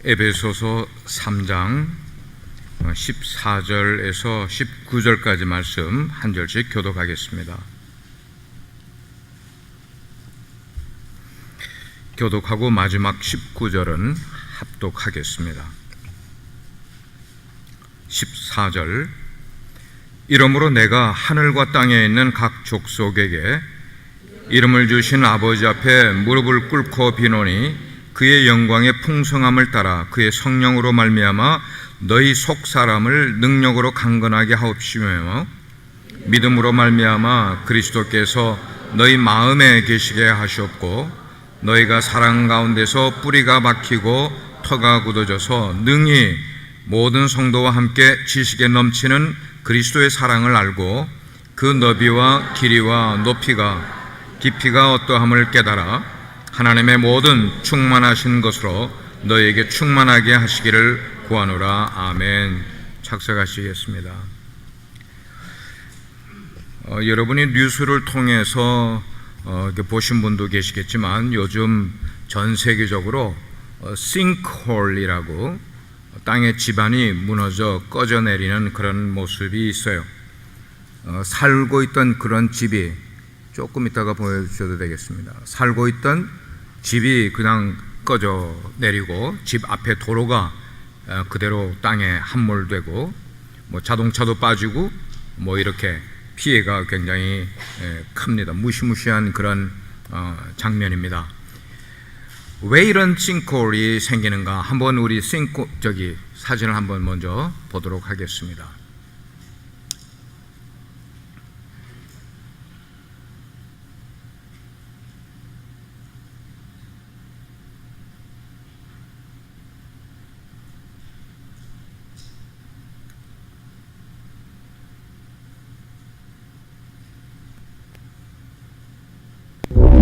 에베소서 3장 14절에서 19절까지 말씀 한 절씩 교독하겠습니다. 교독하고 마지막 19절은 합독하겠습니다. 14절 이러므로 내가 하늘과 땅에 있는 각 족속에게 이름을 주신 아버지 앞에 무릎을 꿇고 비노니 그의 영광의 풍성함을 따라 그의 성령으로 말미암아 너희 속 사람을 능력으로 강건하게 하옵시며 믿음으로 말미암아 그리스도께서 너희 마음에 계시게 하시옵고 너희가 사랑 가운데서 뿌리가 박히고 터가 굳어져서 능히 모든 성도와 함께 지식에 넘치는 그리스도의 사랑을 알고 그 너비와 길이와 높이가 깊이가 어떠함을 깨달아 하나님의 모든 충만하신 것으로 너희에게 충만하게 하시기를 구하노라. 아멘. 착석하시겠습니다. 여러분이 뉴스를 통해서 보신 분도 계시겠지만 요즘 전 세계적으로 싱크홀이라고 땅의 지반이 무너져 꺼져내리는 그런 모습이 있어요. 살고 있던 그런 집이 조금 이따가 보여주셔도 되겠습니다. 살고 있던 집이 그냥 꺼져 내리고 집 앞에 도로가 그대로 땅에 함몰되고 자동차도 빠지고 이렇게 피해가 굉장히 큽니다. 무시무시한 그런 장면입니다. 왜 이런 싱크홀이 생기는가? 한번 우리 사진을 한번 먼저 보도록 하겠습니다.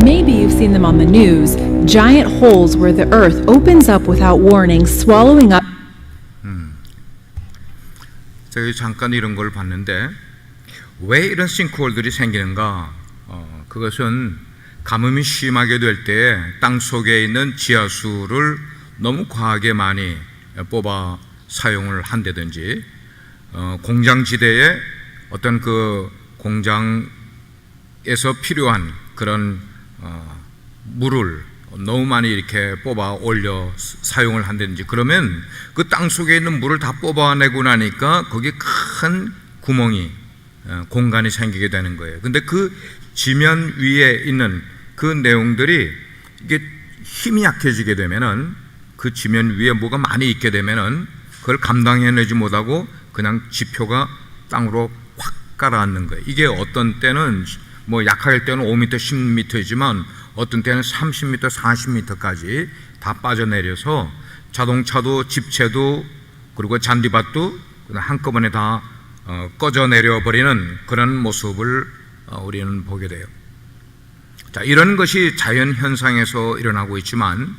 Maybe you've seen them on the news, giant holes where the earth opens up without warning, swallowing up. 제가 잠깐 이런 걸 봤는데 왜 이런 싱크홀들이 생기는가? 그것은 가뭄이 심하게 될 때 땅 속에 있는 지하수를 너무 과하게 많이 뽑아 사용을 한다든지 공장지대에 어떤 그 공장에서 필요한 그런 물을 너무 많이 이렇게 뽑아 올려 사용을 한다든지 그러면 그 땅 속에 있는 물을 다 뽑아내고 나니까 거기에 큰 구멍이 공간이 생기게 되는 거예요. 근데 그 지면 위에 있는 그 내용들이 이게 힘이 약해지게 되면은 그 지면 위에 뭐가 많이 있게 되면은 그걸 감당해내지 못하고 그냥 지표가 땅으로 확 가라앉는 거예요. 이게 어떤 때는 약할 때는 5m, 10m이지만 어떤 때는 30m, 40m까지 다 빠져내려서 자동차도 집채도 그리고 잔디밭도 한꺼번에 다 꺼져내려 버리는 그런 모습을 우리는 보게 돼요. 자, 이런 것이 자연현상에서 일어나고 있지만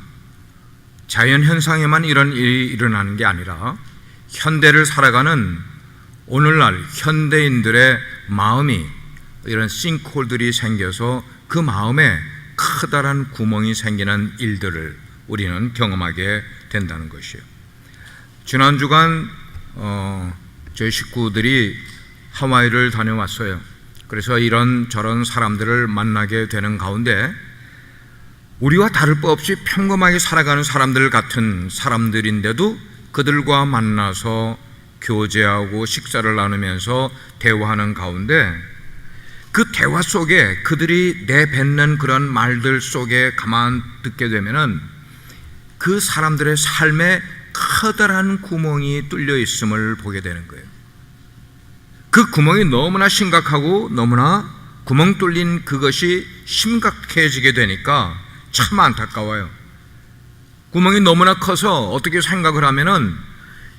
자연현상에만 이런 일이 일어나는 게 아니라 현대를 살아가는 오늘날 현대인들의 마음이 이런 싱크홀들이 생겨서 그 마음에 커다란 구멍이 생기는 일들을 우리는 경험하게 된다는 것이에요. 지난 주간 저희 식구들이 하와이를 다녀왔어요. 그래서 이런 저런 사람들을 만나게 되는 가운데 우리와 다를 바 없이 평범하게 살아가는 사람들 같은 사람들인데도 그들과 만나서 교제하고 식사를 나누면서 대화하는 가운데 그 대화 속에 그들이 내뱉는 그런 말들 속에 가만 듣게 되면은 그 사람들의 삶에 커다란 구멍이 뚫려 있음을 보게 되는 거예요. 그 구멍이 너무나 심각하고 너무나 구멍 뚫린 그것이 심각해지게 되니까 참 안타까워요. 구멍이 너무나 커서 어떻게 생각을 하면은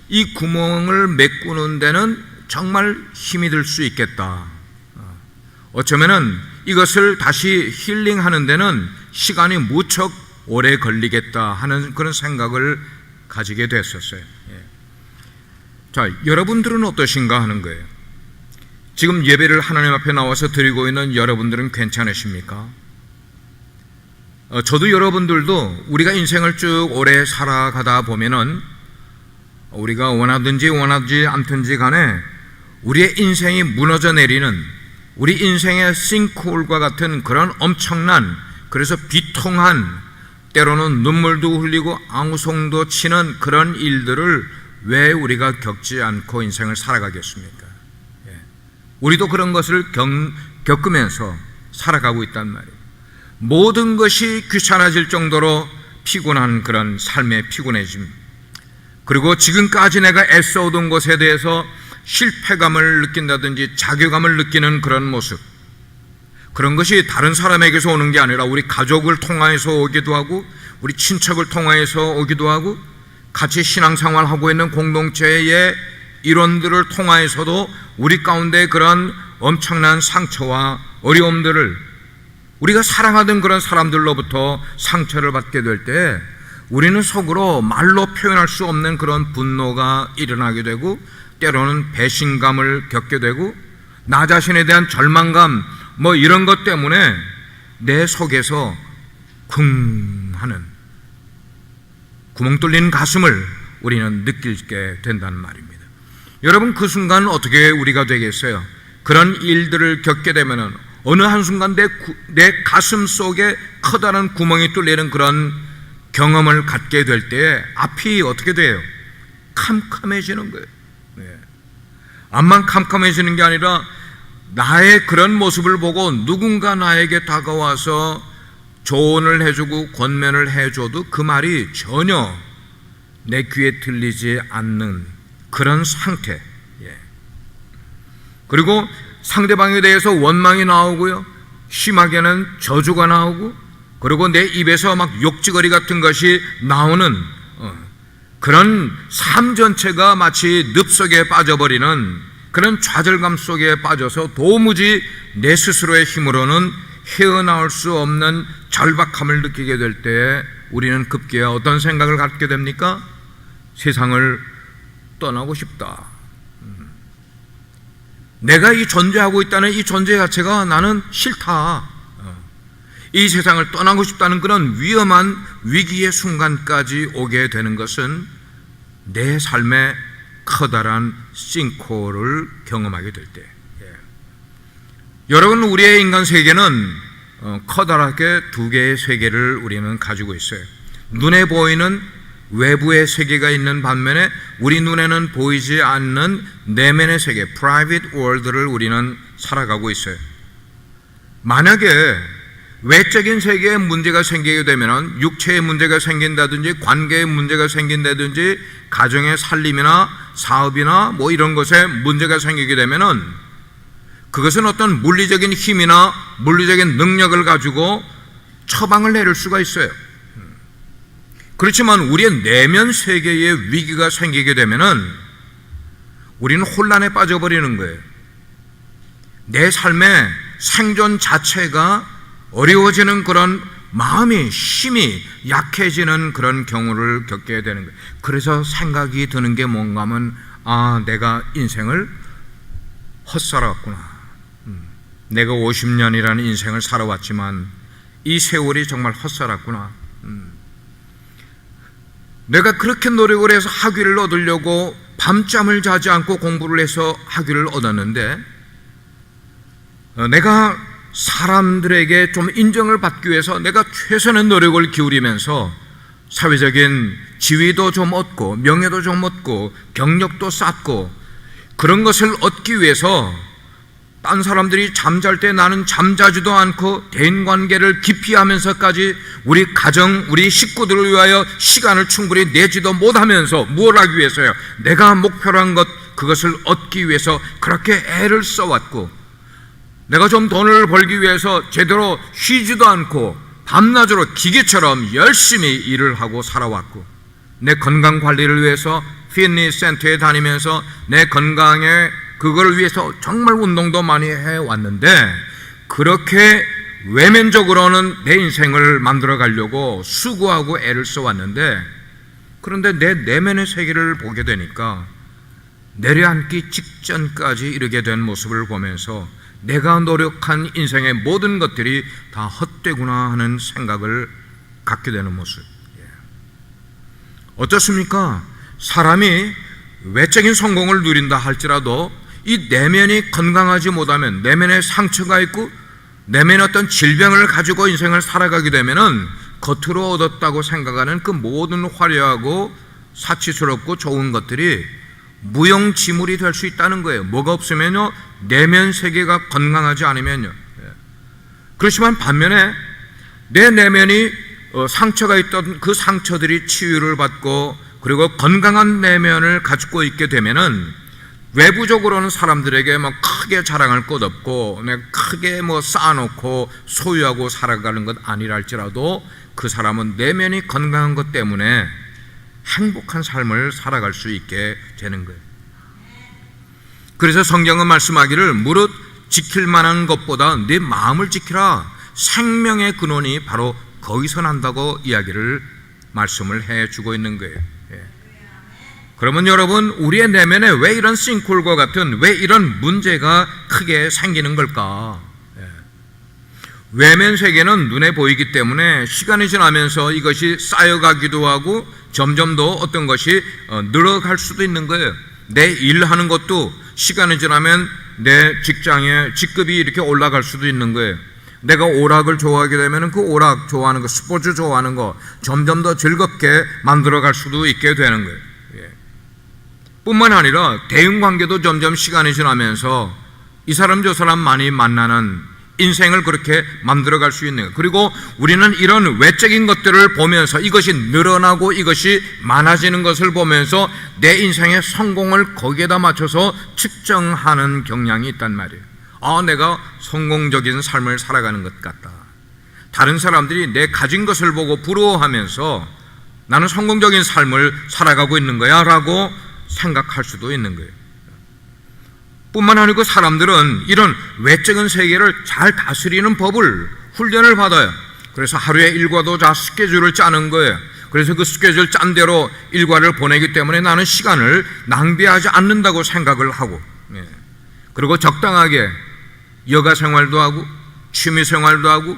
이 구멍을 메꾸는 데는 정말 힘이 들 수 있겠다. 어쩌면은 이것을 다시 힐링하는 데는 시간이 무척 오래 걸리겠다 하는 그런 생각을 가지게 됐었어요. 자, 여러분들은 어떠신가 하는 거예요. 지금 예배를 하나님 앞에 나와서 드리고 있는 여러분들은 괜찮으십니까? 저도 여러분들도 우리가 인생을 쭉 오래 살아가다 보면은 우리가 원하든지 않든지 간에 우리의 인생이 무너져 내리는, 우리 인생의 싱크홀과 같은 그런 엄청난, 그래서 비통한, 때로는 눈물도 흘리고 앙송도 치는 그런 일들을 왜 우리가 겪지 않고 인생을 살아가겠습니까? 우리도 그런 것을 겪으면서 살아가고 있단 말이에요. 모든 것이 귀찮아질 정도로 피곤한 그런 삶의 피곤해짐, 그리고 지금까지 내가 애써오던 것에 대해서 실패감을 느낀다든지 자괴감을 느끼는 그런 모습, 그런 것이 다른 사람에게서 오는 게 아니라 우리 가족을 통하여서 오기도 하고 우리 친척을 통하여서 오기도 하고 같이 신앙생활하고 있는 공동체의 일원들을 통하여서도 우리 가운데 그런 엄청난 상처와 어려움들을, 우리가 사랑하던 그런 사람들로부터 상처를 받게 될 때 우리는 속으로 말로 표현할 수 없는 그런 분노가 일어나게 되고, 때로는 배신감을 겪게 되고, 나 자신에 대한 절망감 이런 것 때문에 내 속에서 쿵 하는 구멍 뚫린 가슴을 우리는 느끼게 된다는 말입니다. 여러분, 그 순간 어떻게 우리가 되겠어요? 그런 일들을 겪게 되면은 어느 한순간 내 가슴 속에 커다란 구멍이 뚫리는 그런 경험을 갖게 될 때 앞이 어떻게 돼요? 캄캄해지는 거예요. 앞만 캄캄해지는 게 아니라 나의 그런 모습을 보고 누군가 나에게 다가와서 조언을 해주고 권면을 해줘도 그 말이 전혀 내 귀에 들리지 않는 그런 상태. 그리고 상대방에 대해서 원망이 나오고요, 심하게는 저주가 나오고, 그리고 내 입에서 막 욕지거리 같은 것이 나오는 그런 삶 전체가 마치 늪속에 빠져버리는 그런 좌절감 속에 빠져서 도무지 내 스스로의 힘으로는 헤어나올 수 없는 절박함을 느끼게 될 때 우리는 급기야 어떤 생각을 갖게 됩니까? 세상을 떠나고 싶다. 내가 이 존재하고 있다는 이 존재 자체가 나는 싫다. 이 세상을 떠나고 싶다는 그런 위험한 위기의 순간까지 오게 되는 것은 내 삶의 커다란 싱크홀을 경험하게 될 때. 여러분, 우리의 인간 세계는 커다랗게 두 개의 세계를 우리는 가지고 있어요. 눈에 보이는 외부의 세계가 있는 반면에 우리 눈에는 보이지 않는 내면의 세계, private world를 우리는 살아가고 있어요. 만약에 외적인 세계에 문제가 생기게 되면, 육체에 문제가 생긴다든지 관계에 문제가 생긴다든지 가정의 살림이나 사업이나 이런 것에 문제가 생기게 되면은 그것은 어떤 물리적인 힘이나 물리적인 능력을 가지고 처방을 내릴 수가 있어요. 그렇지만 우리의 내면 세계에 위기가 생기게 되면은 우리는 혼란에 빠져버리는 거예요. 내 삶의 생존 자체가 어려워지는 그런 마음이, 힘이 약해지는 그런 경우를 겪게 되는 거예요. 그래서 생각이 드는 게 뭔가 하면, 내가 인생을 헛살았구나. 내가 50년이라는 인생을 살아왔지만 이 세월이 정말 헛살았구나. 내가 그렇게 노력을 해서 학위를 얻으려고 밤잠을 자지 않고 공부를 해서 학위를 얻었는데, 내가 사람들에게 좀 인정을 받기 위해서 내가 최선의 노력을 기울이면서 사회적인 지위도 좀 얻고 명예도 좀 얻고 경력도 쌓고, 그런 것을 얻기 위해서 딴 사람들이 잠잘 때 나는 잠자지도 않고 대인관계를 깊이 하면서까지 우리 가정, 우리 식구들을 위하여 시간을 충분히 내지도 못하면서 뭘 하기 위해서요? 내가 목표로 한 것, 그것을 얻기 위해서 그렇게 애를 써왔고, 내가 좀 돈을 벌기 위해서 제대로 쉬지도 않고 밤낮으로 기계처럼 열심히 일을 하고 살아왔고, 내 건강 관리를 위해서 피트니스 센터에 다니면서 내 건강에 그걸 위해서 정말 운동도 많이 해왔는데, 그렇게 외면적으로는 내 인생을 만들어 가려고 수고하고 애를 써왔는데, 그런데 내 내면의 세계를 보게 되니까 내려앉기 직전까지 이르게 된 모습을 보면서 내가 노력한 인생의 모든 것들이 다 헛되구나 하는 생각을 갖게 되는 모습. 어떻습니까? 사람이 외적인 성공을 누린다 할지라도 이 내면이 건강하지 못하면, 내면에 상처가 있고 내면의 어떤 질병을 가지고 인생을 살아가게 되면은 겉으로 얻었다고 생각하는 그 모든 화려하고 사치스럽고 좋은 것들이 무용지물이 될 수 있다는 거예요. 뭐가 없으면요, 내면 세계가 건강하지 않으면요. 그렇지만 반면에 내 내면이 상처가 있던 그 상처들이 치유를 받고 그리고 건강한 내면을 가지고 있게 되면은 외부적으로는 사람들에게 뭐 크게 자랑할 것 없고 크게 뭐 쌓아놓고 소유하고 살아가는 것 아니라 할지라도 그 사람은 내면이 건강한 것 때문에 행복한 삶을 살아갈 수 있게 되는 거예요. 그래서 성경은 말씀하기를 무릇 지킬 만한 것보다 네 마음을 지키라. 생명의 근원이 바로 거기서 난다고 이야기를 말씀을 해주고 있는 거예요. 그러면 여러분, 우리의 내면에 왜 이런 싱크홀과 같은, 왜 이런 문제가 크게 생기는 걸까? 외면 세계는 눈에 보이기 때문에 시간이 지나면서 이것이 쌓여가기도 하고 점점 더 어떤 것이 늘어갈 수도 있는 거예요. 내 일하는 것도 시간이 지나면 내 직장의 직급이 이렇게 올라갈 수도 있는 거예요. 내가 오락을 좋아하게 되면 그 오락 좋아하는 거, 스포츠 좋아하는 거 점점 더 즐겁게 만들어갈 수도 있게 되는 거예요. 뿐만 아니라 대인관계도 점점 시간이 지나면서 이 사람 저 사람 많이 만나는 인생을 그렇게 만들어갈 수 있는 거예요. 그리고 우리는 이런 외적인 것들을 보면서 이것이 늘어나고 이것이 많아지는 것을 보면서 내 인생의 성공을 거기에다 맞춰서 측정하는 경향이 있단 말이에요. 내가 성공적인 삶을 살아가는 것 같다. 다른 사람들이 내 가진 것을 보고 부러워하면서 나는 성공적인 삶을 살아가고 있는 거야 라고 생각할 수도 있는 거예요. 뿐만 아니고 사람들은 이런 외적인 세계를 잘 다스리는 법을 훈련을 받아요. 그래서 하루의 일과도 다 스케줄을 짜는 거예요. 그래서 그 스케줄 짠 대로 일과를 보내기 때문에 나는 시간을 낭비하지 않는다고 생각을 하고, 그리고 적당하게 여가 생활도 하고 취미 생활도 하고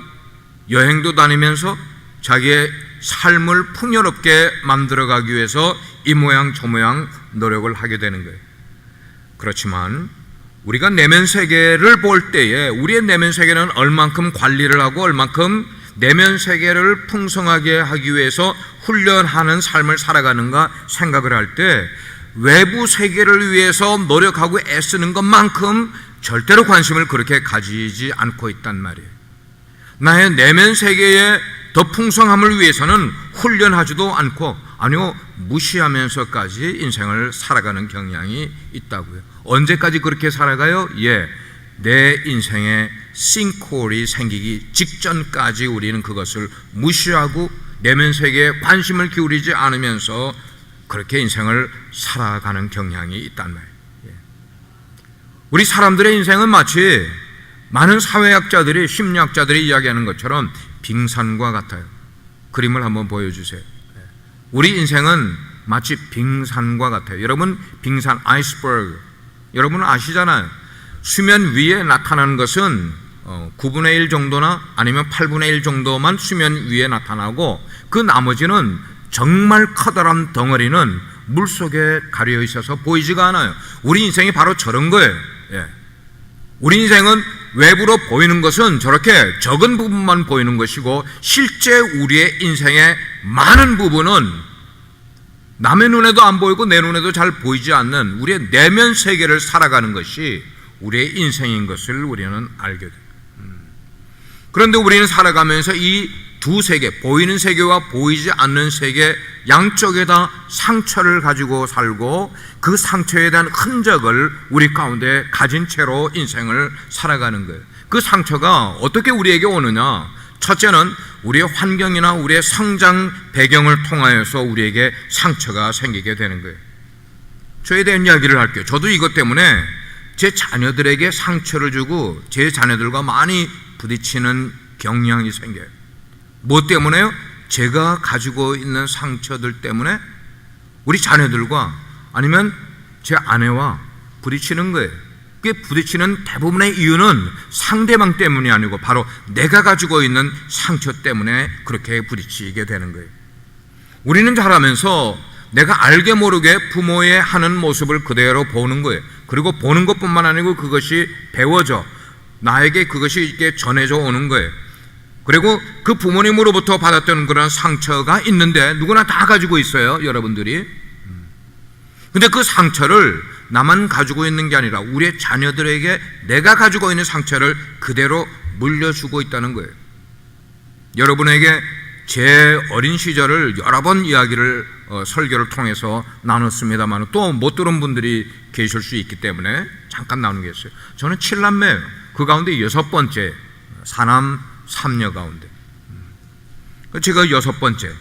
여행도 다니면서 자기의 삶을 풍요롭게 만들어가기 위해서 이 모양 저 모양 노력을 하게 되는 거예요. 그렇지만 우리가 내면 세계를 볼 때에 우리의 내면 세계는 얼만큼 관리를 하고 얼만큼 내면 세계를 풍성하게 하기 위해서 훈련하는 삶을 살아가는가 생각을 할 때 외부 세계를 위해서 노력하고 애쓰는 것만큼 절대로 관심을 그렇게 가지지 않고 있단 말이에요. 나의 내면 세계의 더 풍성함을 위해서는 훈련하지도 않고, 아니요, 무시하면서까지 인생을 살아가는 경향이 있다고요. 언제까지 그렇게 살아가요? 내 인생에 싱크홀이 생기기 직전까지 우리는 그것을 무시하고 내면 세계에 관심을 기울이지 않으면서 그렇게 인생을 살아가는 경향이 있단 말이에요. 우리 사람들의 인생은 마치 많은 사회학자들이, 심리학자들이 이야기하는 것처럼 빙산과 같아요. 그림을 한번 보여주세요. 우리 인생은 마치 빙산과 같아요. 여러분, 빙산, 아이스버그, 여러분은 아시잖아요. 수면 위에 나타나는 것은 9분의 1 정도나 아니면 8분의 1 정도만 수면 위에 나타나고 그 나머지는 정말 커다란 덩어리는 물속에 가려 있어서 보이지가 않아요. 우리 인생이 바로 저런 거예요. 우리 인생은 외부로 보이는 것은 저렇게 적은 부분만 보이는 것이고 실제 우리의 인생의 많은 부분은 남의 눈에도 안 보이고 내 눈에도 잘 보이지 않는 우리의 내면 세계를 살아가는 것이 우리의 인생인 것을 우리는 알게 돼요. 그런데 우리는 살아가면서 이 두 세계, 보이는 세계와 보이지 않는 세계 양쪽에다 상처를 가지고 살고 그 상처에 대한 흔적을 우리 가운데 가진 채로 인생을 살아가는 거예요. 그 상처가 어떻게 우리에게 오느냐? 첫째는 우리의 환경이나 우리의 성장 배경을 통하여서 우리에게 상처가 생기게 되는 거예요. 저에 대한 이야기를 할게요. 저도 이것 때문에 제 자녀들에게 상처를 주고 제 자녀들과 많이 부딪히는 경향이 생겨요. 뭐 때문에요? 제가 가지고 있는 상처들 때문에 우리 자녀들과 아니면 제 아내와 부딪히는 거예요. 그게 부딪히는 대부분의 이유는 상대방 때문이 아니고 바로 내가 가지고 있는 상처 때문에 그렇게 부딪히게 되는 거예요. 우리는 자라면서 내가 알게 모르게 부모의 하는 모습을 그대로 보는 거예요. 그리고 보는 것뿐만 아니고 그것이 배워져 나에게 그것이 이렇게 전해져 오는 거예요. 그리고 그 부모님으로부터 받았던 그런 상처가 있는데 누구나 다 가지고 있어요, 여러분들이. 근데 그 상처를 나만 가지고 있는 게 아니라 우리의 자녀들에게 내가 가지고 있는 상처를 그대로 물려주고 있다는 거예요. 여러분에게 제 어린 시절을 여러 번 이야기를 설교를 통해서 나눴습니다만 또 못 들은 분들이 계실 수 있기 때문에 잠깐 나누겠어요. 저는 7남매예요. 그 가운데 6번째, 4남 3녀 가운데 제가 6번째.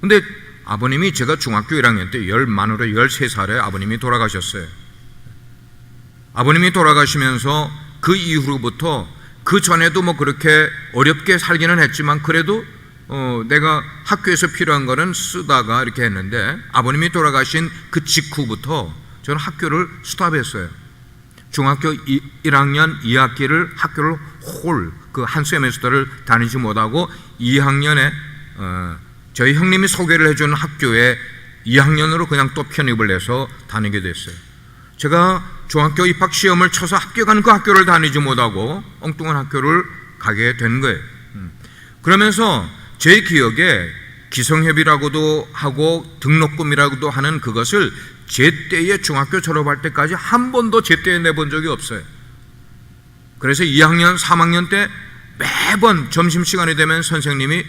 근데 아버님이 제가 중학교 1학년 때 만으로 13살에 아버님이 돌아가셨어요. 아버님이 돌아가시면서 그 이후로부터 그 전에도 뭐 그렇게 어렵게 살기는 했지만 그래도 내가 학교에서 필요한 거는 쓰다가 이렇게 했는데 아버님이 돌아가신 그 직후부터 저는 학교를 스탑했어요. 중학교 1학년 2학기를 학교를 그 한 세메스터를 다니지 못하고 2학년에 저희 형님이 소개를 해준 학교에 2학년으로 그냥 또 편입을 해서 다니게 됐어요. 제가 중학교 입학 시험을 쳐서 합격한 그 학교를 다니지 못하고 엉뚱한 학교를 가게 된 거예요. 그러면서 제 기억에 기성협이라고도 하고 등록금이라고도 하는 그것을 제 때에 중학교 졸업할 때까지 한 번도 제 때에 내본 적이 없어요. 그래서 2학년, 3학년 때 매번 점심시간이 되면 선생님이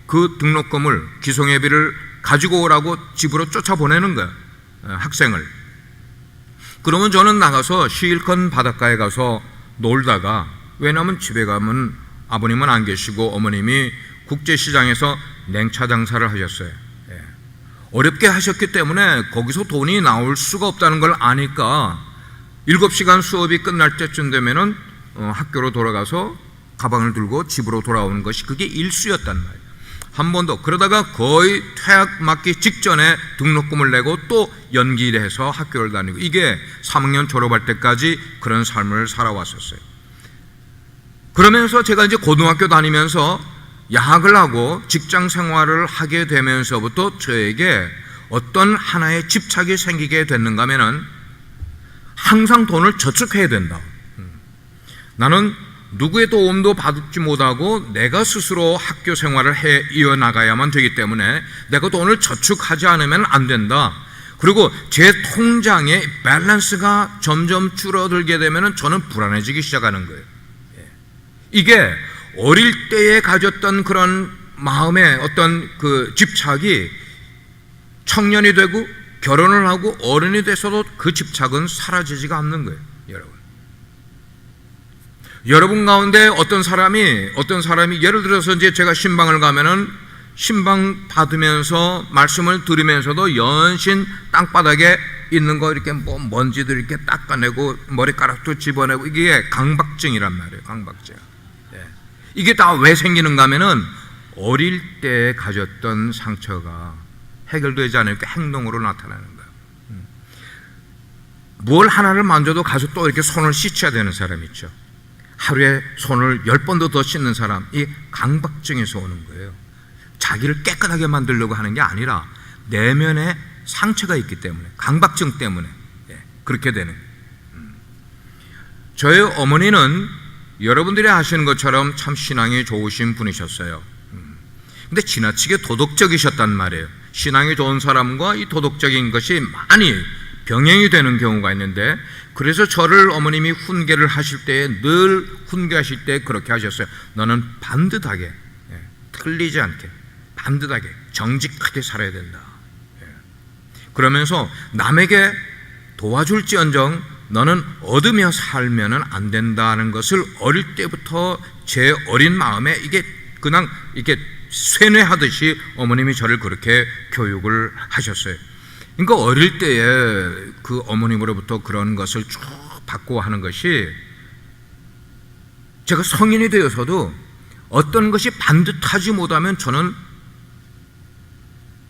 그 등록금을 기성예비를 가지고 오라고 집으로 쫓아보내는 거예요, 학생을. 그러면 저는 나가서 시일컨 바닷가에 가서 놀다가, 왜냐하면 집에 가면 아버님은 안 계시고 어머님이 국제시장에서 냉차 장사를 하셨어요. 어렵게 하셨기 때문에 거기서 돈이 나올 수가 없다는 걸 아니까 7시간 수업이 끝날 때쯤 되면은 학교로 돌아가서 가방을 들고 집으로 돌아오는 것이 그게 일수였단 말이에요. 한 번도. 그러다가 거의 퇴학 맞기 직전에 등록금을 내고 또 연기를 해서 학교를 다니고, 이게 3학년 졸업할 때까지 그런 삶을 살아왔었어요. 그러면서 제가 이제 고등학교 다니면서 야학을 하고 직장 생활을 하게 되면서부터 저에게 어떤 하나의 집착이 생기게 됐는가 하면은 항상 돈을 저축해야 된다. 나는 누구의 도움도 받지 못하고 내가 스스로 학교 생활을 해 이어나가야만 되기 때문에 내가 돈을 저축하지 않으면 안 된다. 그리고 제 통장의 밸런스가 점점 줄어들게 되면 저는 불안해지기 시작하는 거예요. 이게 어릴 때에 가졌던 그런 마음의 어떤 그 집착이 청년이 되고 결혼을 하고 어른이 돼서도 그 집착은 사라지지가 않는 거예요, 여러분. 여러분 가운데 어떤 사람이 예를 들어서 이제 제가 신방을 가면은 신방 받으면서 말씀을 들으면서도 연신 땅바닥에 있는 거 이렇게 뭐 먼지들 이렇게 닦아내고 머리카락도 집어내고, 이게 강박증이란 말이에요, 강박증. 이게 다 왜 생기는가 하면은 어릴 때 가졌던 상처가 해결되지 않으니까 행동으로 나타나는 거예요. 뭘 하나를 만져도 가서 또 이렇게 손을 씻어야 되는 사람 있죠. 하루에 손을 10번도 더 씻는 사람, 이 강박증에서 오는 거예요. 자기를 깨끗하게 만들려고 하는 게 아니라 내면에 상처가 있기 때문에, 강박증 때문에 그렇게 되는 거예요. 저희 어머니는 여러분들이 아시는 것처럼 참 신앙이 좋으신 분이셨어요. 근데 지나치게 도덕적이셨단 말이에요. 신앙이 좋은 사람과 이 도덕적인 것이 많이 병행이 되는 경우가 있는데, 그래서 저를 어머님이 훈계를 하실 때, 늘 훈계하실 때 그렇게 하셨어요. 너는 반듯하게, 틀리지 않게, 반듯하게, 정직하게 살아야 된다. 그러면서 남에게 도와줄지언정 너는 얻으며 살면은 안 된다는 것을 어릴 때부터 제 어린 마음에 이게 그냥 이렇게 쇠뇌하듯이 어머님이 저를 그렇게 교육을 하셨어요. 그러니까 어릴 때에 그 어머님으로부터 그런 것을 쭉 받고 하는 것이, 제가 성인이 되어서도 어떤 것이 반듯하지 못하면 저는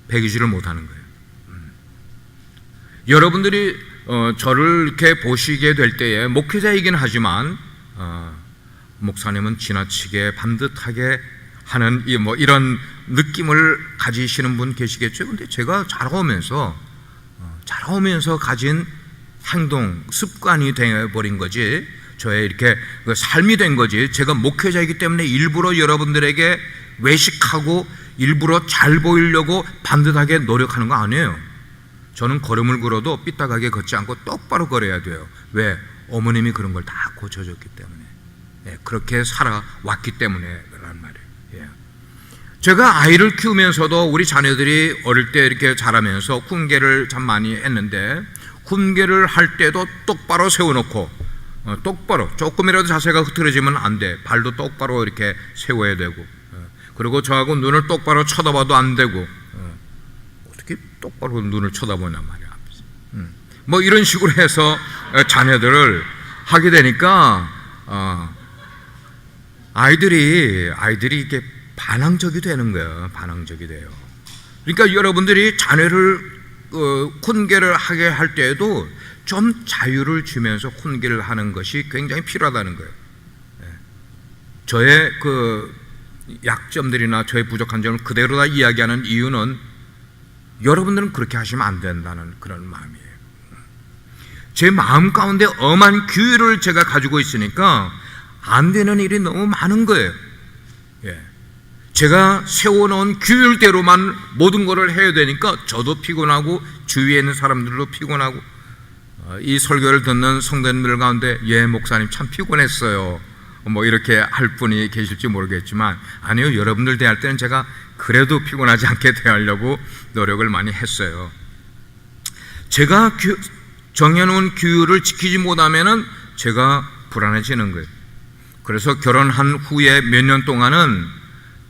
배기질을 못하는 거예요. 여러분들이 저를 이렇게 보시게 될 때에 목회자이긴 하지만 목사님은 지나치게 반듯하게 하는 이런 느낌을 가지시는 분 계시겠죠. 근데 제가 자라오면서 가진 행동, 습관이 되어버린 거지, 저의 이렇게 삶이 된 거지, 제가 목회자이기 때문에 일부러 여러분들에게 외식하고 일부러 잘 보이려고 반듯하게 노력하는 거 아니에요. 저는 걸음을 걸어도 삐딱하게 걷지 않고 똑바로 걸어야 돼요. 왜? 어머님이 그런 걸 다 고쳐줬기 때문에, 그렇게 살아왔기 때문에 그런 말이에요. 제가 아이를 키우면서도 우리 자녀들이 어릴 때 이렇게 자라면서 훈계를 참 많이 했는데, 훈계를 할 때도 똑바로 세워놓고, 똑바로, 조금이라도 자세가 흐트러지면 안 돼. 발도 똑바로 이렇게 세워야 되고, 그리고 저하고 눈을 똑바로 쳐다봐도 안 되고, 어떻게 똑바로 눈을 쳐다보냐 말이야. 이런 식으로 해서 자녀들을 하게 되니까 아이들이 이게 반항적이 되는 거예요. 반항적이 돼요. 그러니까 여러분들이 자녀를 훈계를 하게 할 때에도 좀 자유를 주면서 훈계를 하는 것이 굉장히 필요하다는 거예요. 저의 약점들이나 저의 부족한 점을 그대로 다 이야기하는 이유는 여러분들은 그렇게 하시면 안 된다는 그런 마음이에요. 제 마음 가운데 엄한 규율을 제가 가지고 있으니까 안 되는 일이 너무 많은 거예요. 제가 세워놓은 규율대로만 모든 것을 해야 되니까 저도 피곤하고 주위에 있는 사람들도 피곤하고, 이 설교를 듣는 성도님들 가운데 목사님 참 피곤했어요, 이렇게 할 분이 계실지 모르겠지만, 아니요, 여러분들 대할 때는 제가 그래도 피곤하지 않게 대하려고 노력을 많이 했어요. 제가 정해놓은 규율을 지키지 못하면은 제가 불안해지는 거예요. 그래서 결혼한 후에 몇 년 동안은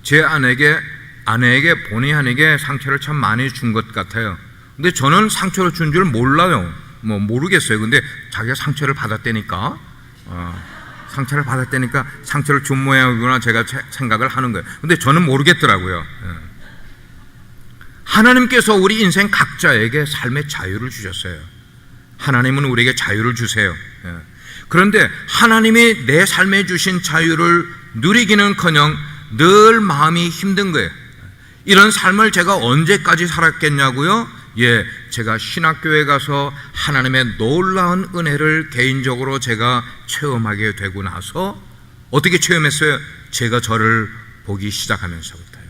제 아내에게 본의 아니게 상처를 참 많이 준 것 같아요. 근데 저는 상처를 준 줄 몰라요. 모르겠어요. 근데 자기가 상처를 받았다니까, 상처를 준 모양이구나 제가 생각을 하는 거예요. 근데 저는 모르겠더라고요. 하나님께서 우리 인생 각자에게 삶의 자유를 주셨어요. 하나님은 우리에게 자유를 주세요. 그런데 하나님이 내 삶에 주신 자유를 누리기는커녕 늘 마음이 힘든 거예요. 이런 삶을 제가 언제까지 살았겠냐고요? 제가 신학교에 가서 하나님의 놀라운 은혜를 개인적으로 제가 체험하게 되고 나서 어떻게 체험했어요? 제가 저를 보기 시작하면서부터요.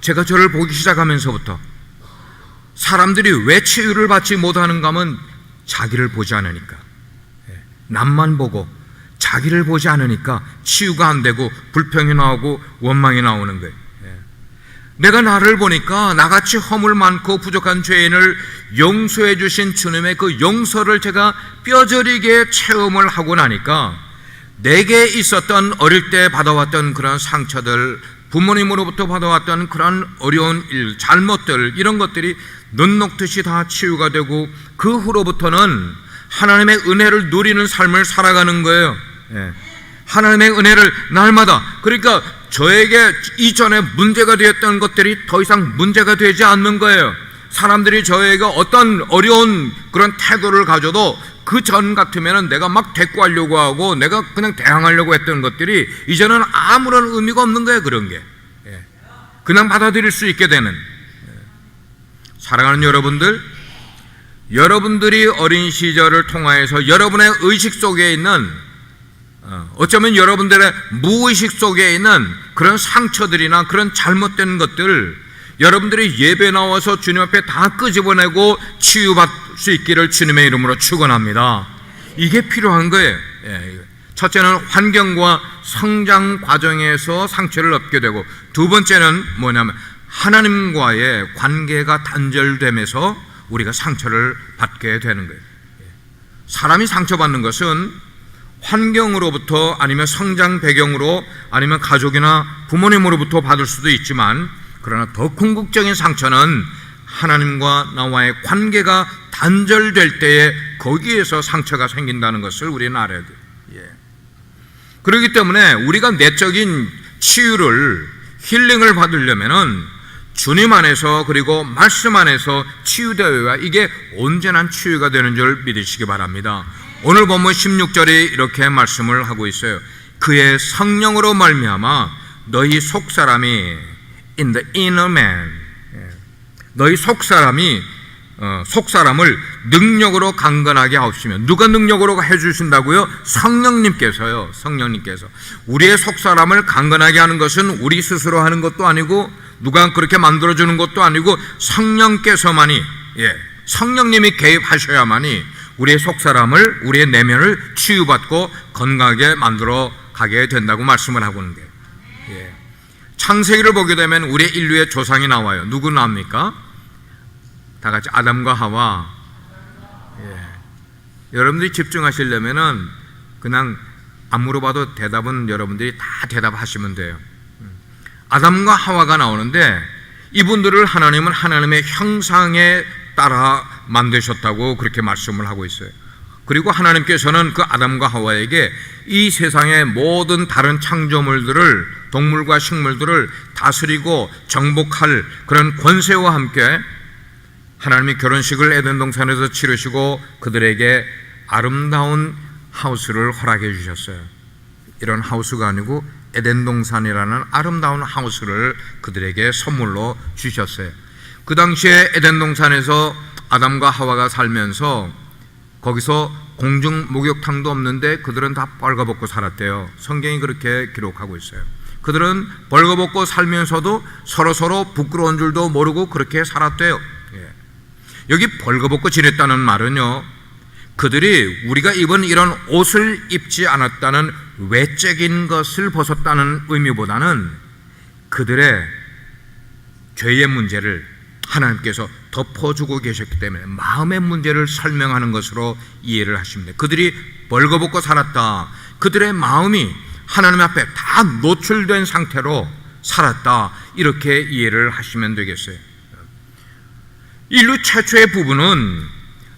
제가 저를 보기 시작하면서부터 사람들이 왜 치유를 받지 못하는가 하면 자기를 보지 않으니까, 남만 보고 자기를 보지 않으니까 치유가 안 되고 불평이 나오고 원망이 나오는 거예요. 내가 나를 보니까 나같이 허물 많고 부족한 죄인을 용서해 주신 주님의 그 용서를 제가 뼈저리게 체험을 하고 나니까 내게 있었던 어릴 때 받아왔던 그런 상처들, 부모님으로부터 받아왔던 그런 어려운 일, 잘못들, 이런 것들이 눈 녹듯이 다 치유가 되고 그 후로부터는 하나님의 은혜를 누리는 삶을 살아가는 거예요. 하나님의 은혜를 날마다, 그러니까 저에게 이전에 문제가 되었던 것들이 더 이상 문제가 되지 않는 거예요. 사람들이 저에게 어떤 어려운 그런 태도를 가져도 그 전 같으면 내가 막 대꾸하려고 하고 내가 그냥 대항하려고 했던 것들이 이제는 아무런 의미가 없는 거예요. 그런 게 그냥 받아들일 수 있게 되는. 사랑하는 여러분들, 여러분들이 어린 시절을 통하여서 여러분의 의식 속에 있는, 어쩌면 여러분들의 무의식 속에 있는 그런 상처들이나 그런 잘못된 것들, 여러분들이 예배 나와서 주님 앞에 다 끄집어내고 치유받을 수 있기를 주님의 이름으로 축원합니다. 이게 필요한 거예요. 첫째는 환경과 성장 과정에서 상처를 얻게 되고, 두 번째는 뭐냐면 하나님과의 관계가 단절되면서 우리가 상처를 받게 되는 거예요. 사람이 상처받는 것은 환경으로부터, 아니면 성장 배경으로, 아니면 가족이나 부모님으로부터 받을 수도 있지만, 그러나 더 궁극적인 상처는 하나님과 나와의 관계가 단절될 때에 거기에서 상처가 생긴다는 것을 우리는 알아야 돼요. 그렇기 때문에 우리가 내적인 치유를, 힐링을 받으려면은 주님 안에서 그리고 말씀 안에서 치유되어야 이게 온전한 치유가 되는 줄 믿으시기 바랍니다. 오늘 본문 16절에 이렇게 말씀을 하고 있어요. 그의 성령으로 말미암아 너희 속사람이 in the inner man, 너희 속사람을 능력으로 강건하게 하옵시며. 누가 능력으로 해주신다고요? 성령님께서요. 성령님께서. 우리의 속사람을 강건하게 하는 것은 우리 스스로 하는 것도 아니고 누가 그렇게 만들어주는 것도 아니고 성령께서만이, 성령님이 개입하셔야만이 우리의 속사람을, 우리의 내면을 치유받고 건강하게 만들어 가게 된다고 말씀을 하고 있는 거예요. 창세기를 보게 되면 우리의 인류의 조상이 나와요. 누구 나옵니까? 다 같이 아담과 하와. 여러분들이 집중하시려면은 그냥 안 물어봐도 대답은 여러분들이 다 대답하시면 돼요. 아담과 하와가 나오는데 이분들을 하나님은 하나님의 형상에 따라 만드셨다고 그렇게 말씀을 하고 있어요. 그리고 하나님께서는 그 아담과 하와에게 이 세상의 모든 다른 창조물들을, 동물과 식물들을 다스리고 정복할 그런 권세와 함께 하나님이 결혼식을 에덴 동산에서 치르시고 그들에게 아름다운 하우스를 허락해 주셨어요. 이런 하우스가 아니고 에덴 동산이라는 아름다운 하우스를 그들에게 선물로 주셨어요. 그 당시에 에덴 동산에서 아담과 하와가 살면서 거기서 공중 목욕탕도 없는데 그들은 다 벌거벗고 살았대요. 성경이 그렇게 기록하고 있어요. 그들은 벌거벗고 살면서도 서로서로 부끄러운 줄도 모르고 그렇게 살았대요. 여기 벌거벗고 지냈다는 말은요, 그들이 우리가 입은 이런 옷을 입지 않았다는 외적인 것을 벗었다는 의미보다는 그들의 죄의 문제를 하나님께서 덮어주고 계셨기 때문에 마음의 문제를 설명하는 것으로 이해를 하시면 돼요. 그들이 벌거벗고 살았다. 그들의 마음이 하나님 앞에 다 노출된 상태로 살았다. 이렇게 이해를 하시면 되겠어요. 인류 최초의 부부는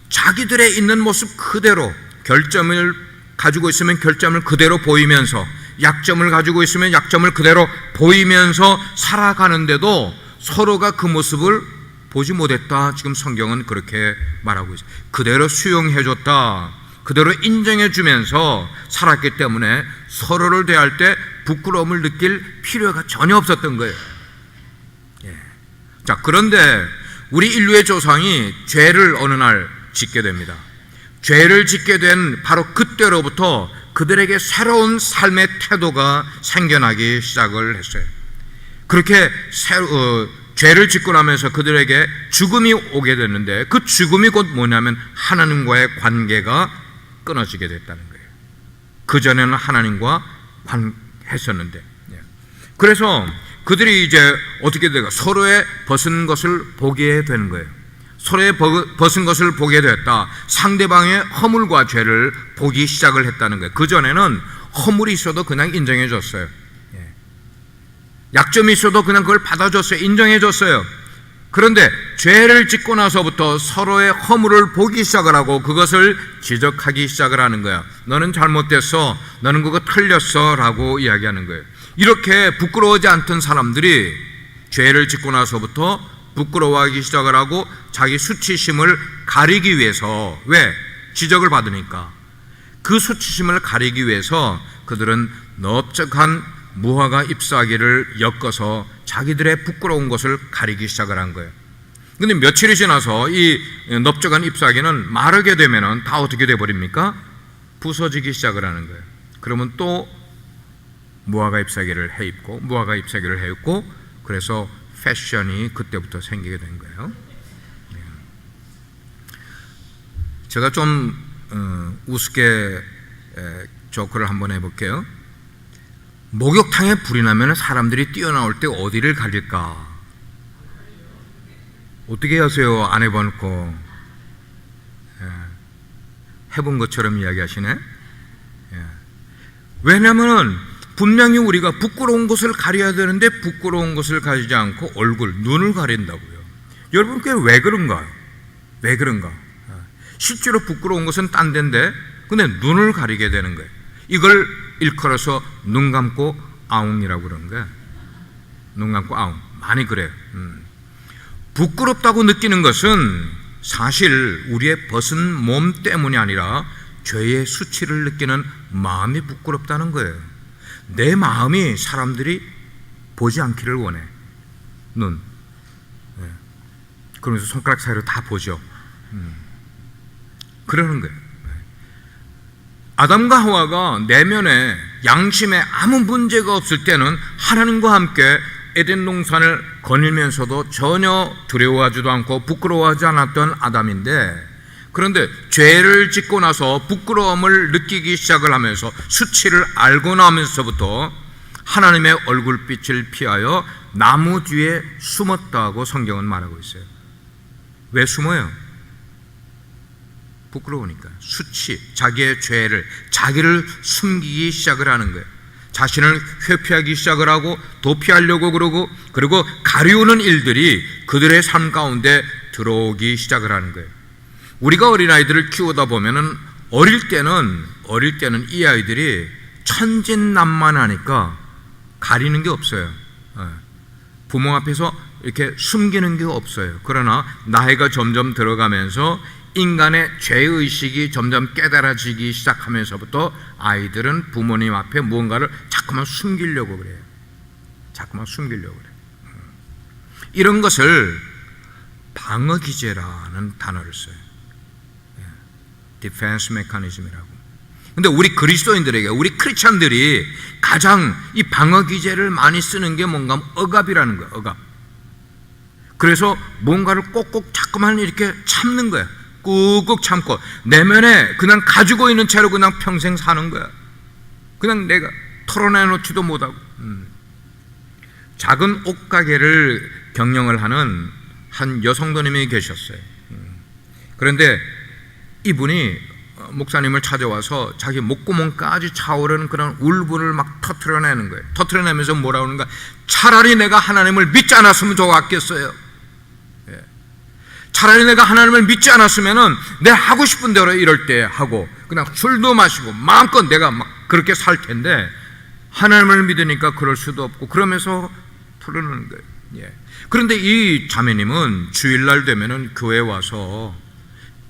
자기들의 있는 모습 그대로, 결점을 가지고 있으면 결점을 그대로 보이면서, 약점을 가지고 있으면 약점을 그대로 보이면서 살아가는데도 서로가 그 모습을 보지 못했다. 지금 성경은 그렇게 말하고 있어요. 그대로 수용해줬다. 그대로 인정해주면서 살았기 때문에 서로를 대할 때 부끄러움을 느낄 필요가 전혀 없었던 거예요. 자, 그런데 우리 인류의 조상이 죄를 어느 날 짓게 됩니다. 죄를 짓게 된 바로 그때로부터 그들에게 새로운 삶의 태도가 생겨나기 시작을 했어요. 그렇게 죄를 짓고 나면서 그들에게 죽음이 오게 됐는데 그 죽음이 곧 뭐냐면 하나님과의 관계가 끊어지게 됐다는 거예요. 그전에는 하나님과 했었는데, 그래서 그들이 이제 어떻게 될까? 서로의 벗은 것을 보게 되는 거예요. 서로의 벗은 것을 보게 됐다. 상대방의 허물과 죄를 보기 시작을 했다는 거예요. 그전에는 허물이 있어도 그냥 인정해 줬어요. 약점이 있어도 그냥 그걸 받아줬어요. 인정해 줬어요. 그런데 죄를 짓고 나서부터 서로의 허물을 보기 시작을 하고 그것을 지적하기 시작을 하는 거야. 너는 잘못됐어. 너는 그거 틀렸어. 라고 이야기하는 거예요. 이렇게 부끄러워하지 않던 사람들이 죄를 짓고 나서부터 부끄러워하기 시작을 하고 자기 수치심을 가리기 위해서, 왜? 지적을 받으니까. 그 수치심을 가리기 위해서 그들은 넓적한 무화과 잎사귀를 엮어서 자기들의 부끄러운 것을 가리기 시작을 한 거예요. 근데 며칠이 지나서 이 넓적한 잎사귀는 마르게 되면은 다 어떻게 돼버립니까? 부서지기 시작을 하는 거예요. 그러면 또 무화과 잎사귀를 해입고 그래서 패션이 그때부터 생기게 된 거예요. 제가 좀 우습게 조크를 한번 해볼게요. 목욕탕에 불이 나면 사람들이 뛰어나올 때 어디를 가릴까? 어떻게 하세요? 안 해봐놓고. 해본 것처럼 이야기하시네. 왜냐하면 분명히 우리가 부끄러운 것을 가려야 되는데 부끄러운 것을 가리지 않고 얼굴, 눈을 가린다고요. 여러분 그게 왜 그런가요? 왜 그런가? 실제로 부끄러운 것은 딴 데인데 근데 눈을 가리게 되는 거예요. 이걸 일컬어서 눈 감고 아웅이라고 그러는 거예요. 눈 감고 아웅. 많이 그래요. 부끄럽다고 느끼는 것은 사실 우리의 벗은 몸 때문이 아니라 죄의 수치를 느끼는 마음이 부끄럽다는 거예요. 내 마음이 사람들이 보지 않기를 원해. 눈. 그러면서 손가락 사이로 다 보죠. 그러는 거예요. 아담과 하와가 내면에 양심에 아무 문제가 없을 때는 하나님과 함께 에덴 동산을 거닐면서도 전혀 두려워하지도 않고 부끄러워하지 않았던 아담인데, 그런데 죄를 짓고 나서 부끄러움을 느끼기 시작을 하면서 수치를 알고 나면서부터 하나님의 얼굴빛을 피하여 나무 뒤에 숨었다고 성경은 말하고 있어요. 왜 숨어요? 부끄러우니까. 수치, 자기의 죄를, 자기를 숨기기 시작을 하는 거예요. 자신을 회피하기 시작을 하고 도피하려고 그러고, 그리고 가리우는 일들이 그들의 삶 가운데 들어오기 시작을 하는 거예요. 우리가 어린아이들을 키우다 보면은 어릴 때는 이 아이들이 천진난만하니까 가리는 게 없어요. 부모 앞에서 이렇게 숨기는 게 없어요. 그러나 나이가 점점 들어가면서 인간의 죄의식이 점점 깨달아지기 시작하면서부터 아이들은 부모님 앞에 무언가를 자꾸만 숨기려고 그래요. 자꾸만 숨기려고 그래요. 이런 것을 방어기제라는 단어를 써요. 디펜스 메커니즘이라고. 근데 우리 그리스도인들에게, 우리 크리스찬들이 가장 이 방어기제를 많이 쓰는 게 뭔가 하면 억압이라는 거예요. 억압. 그래서 뭔가를 꼭꼭 자꾸만 이렇게 참는 거야. 꾹꾹 참고 내면에 그냥 가지고 있는 채로 그냥 평생 사는 거야. 그냥 내가 털어내놓지도 못하고. 작은 옷가게를 경영을 하는 한 여성도님이 계셨어요. 그런데 이분이 목사님을 찾아와서 자기 목구멍까지 차오르는 그런 울분을 막 터트려내는 거예요. 터트려내면서 뭐라고 하는가? 차라리 내가 하나님을 믿지 않았으면 좋았겠어요. 차라리 내가 하나님을 믿지 않았으면은 내 하고 싶은 대로 이럴 때 하고 그냥 술도 마시고 마음껏 내가 막 그렇게 살 텐데 하나님을 믿으니까 그럴 수도 없고, 그러면서 풀어내는 거예요. 그런데 이 자매님은 주일날 되면은 교회에 와서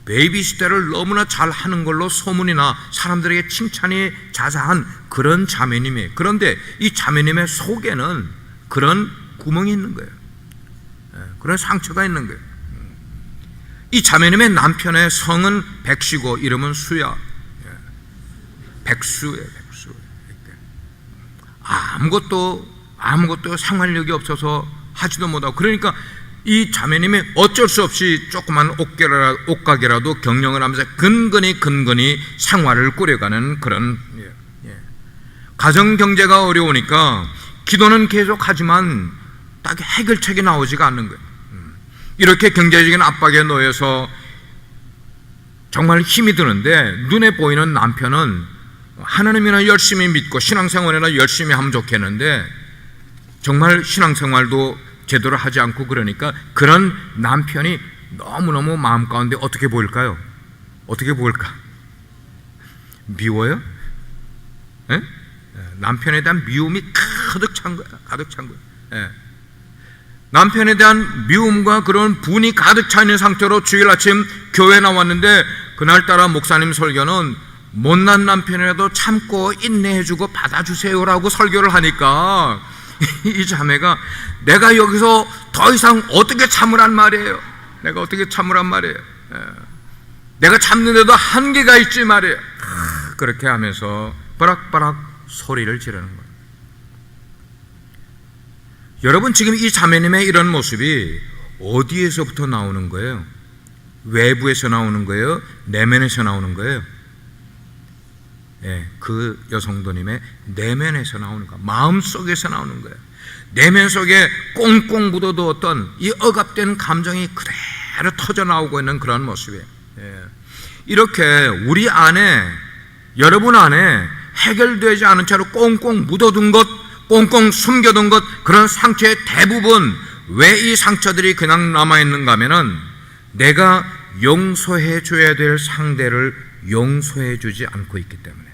베이비시터를 너무나 잘 하는 걸로 소문이나 사람들에게 칭찬이 자자한 그런 자매님이에요. 그런데 이 자매님의 속에는 그런 구멍이 있는 거예요. 그런 상처가 있는 거예요. 이 자매님의 남편의 성은 백시고 이름은 수야. 백수예요, 백수. 아무것도 생활력이 없어서 하지도 못하고, 그러니까 이 자매님이 어쩔 수 없이 조그만 옷가게라도 경영을 하면서 근근히 생활을 꾸려가는 그런, 가정 경제가 어려우니까 기도는 계속하지만 딱 해결책이 나오지가 않는 거예요. 이렇게 경제적인 압박에 놓여서 정말 힘이 드는데 눈에 보이는 남편은 하나님이나 열심히 믿고 신앙생활이나 열심히 하면 좋겠는데 정말 신앙생활도 제대로 하지 않고, 그러니까 그런 남편이 너무너무 마음 가운데 어떻게 보일까요? 어떻게 보일까? 미워요? 남편에 대한 미움이 가득 찬 거야. 가득 찬 거야. 남편에 대한 미움과 그런 분이 가득 차 있는 상태로 주일 아침 교회에 나왔는데, 그날따라 목사님 설교는 못난 남편이라도 참고 인내해주고 받아주세요라고 설교를 하니까 이 자매가 내가 여기서 더 이상 어떻게 참으란 말이에요. 내가 어떻게 참으란 말이에요. 내가 참는데도 한계가 있지 말이에요. 그렇게 하면서 버락버락 소리를 지르는 거예요. 여러분, 지금 이 자매님의 이런 모습이 어디에서부터 나오는 거예요? 외부에서 나오는 거예요? 내면에서 나오는 거예요? 그 여성도님의 내면에서 나오는 거예요. 마음속에서 나오는 거예요. 내면 속에 꽁꽁 묻어두었던 이 억압된 감정이 그대로 터져 나오고 있는 그런 모습이에요. 이렇게 우리 안에, 여러분 안에 해결되지 않은 채로 꽁꽁 묻어둔 것, 꽁꽁 숨겨둔 것, 그런 상처의 대부분, 왜 이 상처들이 그냥 남아있는가 하면은 내가 용서해 줘야 될 상대를 용서해 주지 않고 있기 때문에.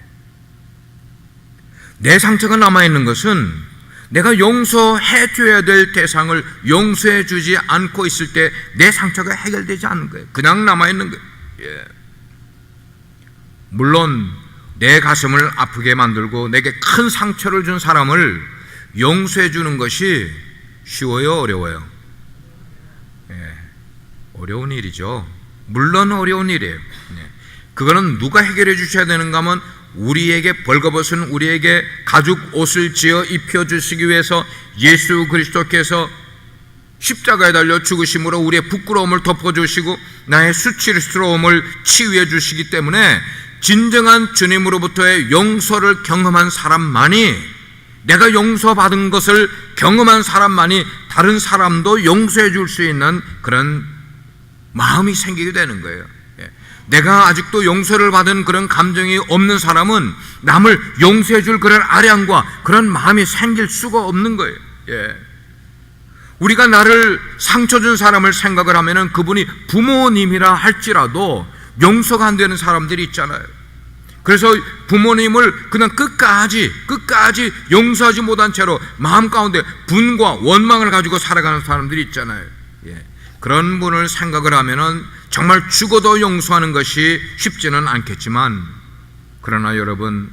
내 상처가 남아있는 것은 내가 용서해 줘야 될 대상을 용서해 주지 않고 있을 때 내 상처가 해결되지 않는 거예요. 그냥 남아있는 거예요. 예. 물론 내 가슴을 아프게 만들고 내게 큰 상처를 준 사람을 용서해 주는 것이 쉬워요, 어려워요? 예. 어려운 일이죠. 물론 어려운 일이에요. 예. 그거는 누가 해결해 주셔야 되는가 하면 우리에게 벌거벗은 우리에게 가죽 옷을 지어 입혀주시기 위해서 예수 그리스도께서 십자가에 달려 죽으심으로 우리의 부끄러움을 덮어주시고 나의 수치스러움을 치유해 주시기 때문에 진정한 주님으로부터의 용서를 경험한 사람만이, 내가 용서받은 것을 경험한 사람만이 다른 사람도 용서해 줄 수 있는 그런 마음이 생기게 되는 거예요. 내가 아직도 용서를 받은 그런 감정이 없는 사람은 남을 용서해 줄 그런 아량과 그런 마음이 생길 수가 없는 거예요. 예. 우리가 나를 상처 준 사람을 생각을 하면은 그분이 부모님이라 할지라도 용서가 안 되는 사람들이 있잖아요. 그래서 부모님을 그냥 끝까지 용서하지 못한 채로 마음 가운데 분과 원망을 가지고 살아가는 사람들이 있잖아요. 예. 그런 분을 생각을 하면은 정말 죽어도 용서하는 것이 쉽지는 않겠지만, 그러나 여러분,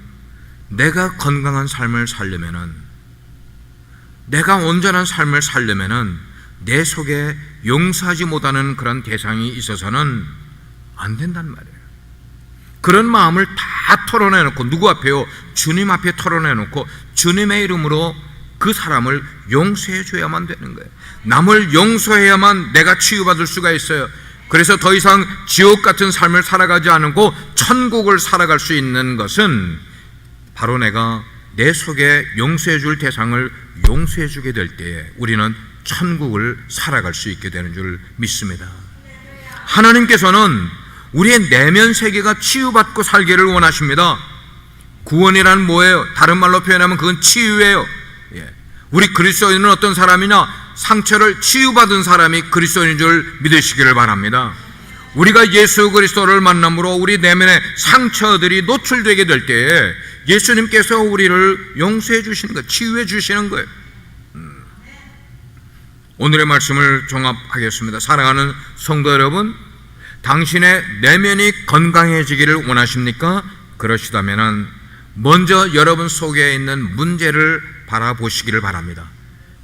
내가 건강한 삶을 살려면은, 내가 온전한 삶을 살려면은 내 속에 용서하지 못하는 그런 대상이 있어서는 안 된단 말이에요. 그런 마음을 다 털어내놓고, 누구 앞에요? 주님 앞에 털어내놓고 주님의 이름으로 그 사람을 용서해 줘야만 되는 거예요. 남을 용서해야만 내가 치유받을 수가 있어요. 그래서 더 이상 지옥 같은 삶을 살아가지 않고 천국을 살아갈 수 있는 것은 바로 내가 내 속에 용서해 줄 대상을 용서해 주게 될 때에 우리는 천국을 살아갈 수 있게 되는 줄 믿습니다. 하나님께서는 우리의 내면 세계가 치유받고 살기를 원하십니다. 구원이란 뭐예요? 다른 말로 표현하면 그건 치유예요. 우리 그리스도인은 어떤 사람이냐? 상처를 치유받은 사람이 그리스도인인 줄 믿으시기를 바랍니다. 우리가 예수 그리스도를 만남으로 우리 내면의 상처들이 노출되게 될 때에 예수님께서 우리를 용서해 주시는 거예요. 치유해 주시는 거예요. 오늘의 말씀을 종합하겠습니다. 사랑하는 성도 여러분, 당신의 내면이 건강해지기를 원하십니까? 그러시다면 먼저 여러분 속에 있는 문제를 바라보시기를 바랍니다.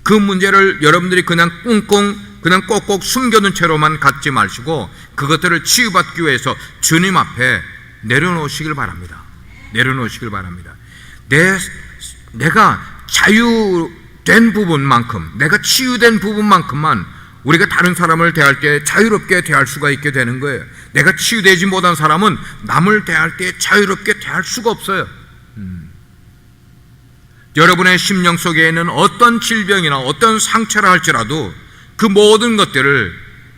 그 문제를 여러분들이 그냥 그냥 꼭꼭 숨겨둔 채로만 갖지 마시고 그것들을 치유받기 위해서 주님 앞에 내려놓으시길 바랍니다. 내려놓으시길 바랍니다. 내가 자유된 부분만큼, 내가 치유된 부분만큼만 우리가 다른 사람을 대할 때 자유롭게 대할 수가 있게 되는 거예요. 내가 치유되지 못한 사람은 남을 대할 때 자유롭게 대할 수가 없어요. 여러분의 심령 속에 있는 어떤 질병이나 어떤 상처라 할지라도 그 모든 것들을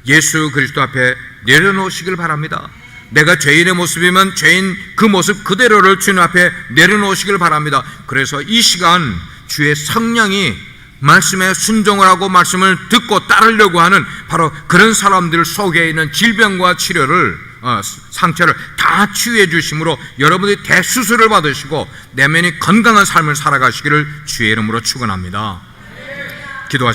예수 그리스도 앞에 내려놓으시길 바랍니다. 내가 죄인의 모습이면 죄인 그 모습 그대로를 주님 앞에 내려놓으시길 바랍니다. 그래서 이 시간 주의 성령이 말씀에 순종을 하고 말씀을 듣고 따르려고 하는 바로 그런 사람들 속에 있는 질병과 치료를 상처를 다 치유해 주심으로 여러분들이 대수술을 받으시고 내면이 건강한 삶을 살아가시기를 주의 이름으로 축원합니다. 기도하십시다.